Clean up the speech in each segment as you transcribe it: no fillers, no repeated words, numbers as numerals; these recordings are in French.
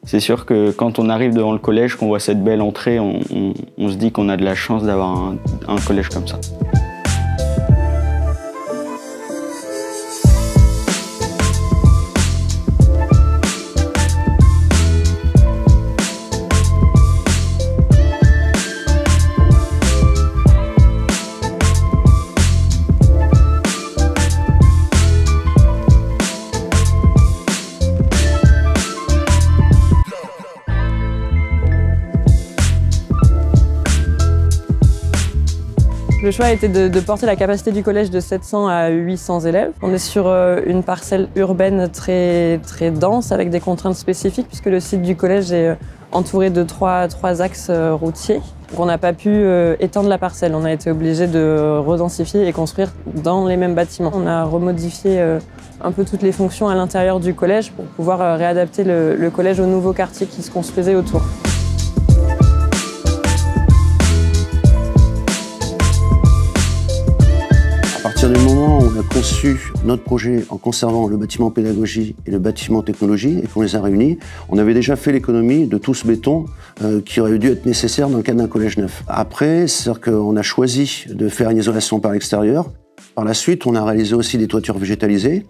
C'est sûr que quand on arrive devant le collège, qu'on voit cette belle entrée, on se dit qu'on a de la chance d'avoir un collège comme ça. Le choix a été de porter la capacité du collège de 700 à 800 élèves. On est sur une parcelle urbaine très dense avec des contraintes spécifiques puisque le site du collège est entouré de trois axes routiers. Donc on n'a pas pu étendre la parcelle. On a été obligé de redensifier et construire dans les mêmes bâtiments. On a remodifié un peu toutes les fonctions à l'intérieur du collège pour pouvoir réadapter le collège aux nouveaux quartiers qui se construisaient autour. À partir du moment où on a conçu notre projet en conservant le bâtiment pédagogie et le bâtiment technologie et qu'on les a réunis, on avait déjà fait l'économie de tout ce béton qui aurait dû être nécessaire dans le cadre d'un collège neuf. Après, c'est-à-dire qu'on a choisi de faire une isolation par l'extérieur. Par la suite, on a réalisé aussi des toitures végétalisées.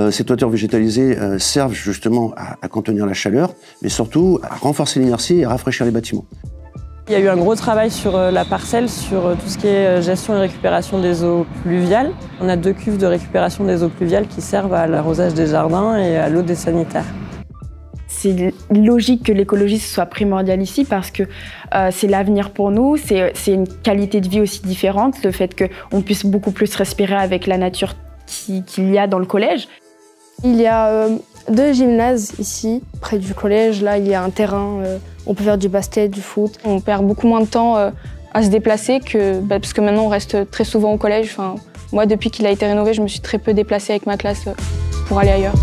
Ces toitures végétalisées servent justement à contenir la chaleur, mais surtout à renforcer l'inertie et à rafraîchir les bâtiments. Il y a eu un gros travail sur la parcelle, sur tout ce qui est gestion et récupération des eaux pluviales. On a 2 cuves de récupération des eaux pluviales qui servent à l'arrosage des jardins et à l'eau des sanitaires. C'est logique que l'écologie soit primordiale ici parce que c'est l'avenir pour nous, c'est une qualité de vie aussi différente, le fait qu'on puisse beaucoup plus respirer avec la nature qu'il y a dans le collège. Il y a 2 gymnases ici, près du collège. Là, il y a un terrain, on peut faire du basket, du foot. On perd beaucoup moins de temps à se déplacer parce que maintenant on reste très souvent au collège. Enfin, moi, depuis qu'il a été rénové, je me suis très peu déplacée avec ma classe pour aller ailleurs.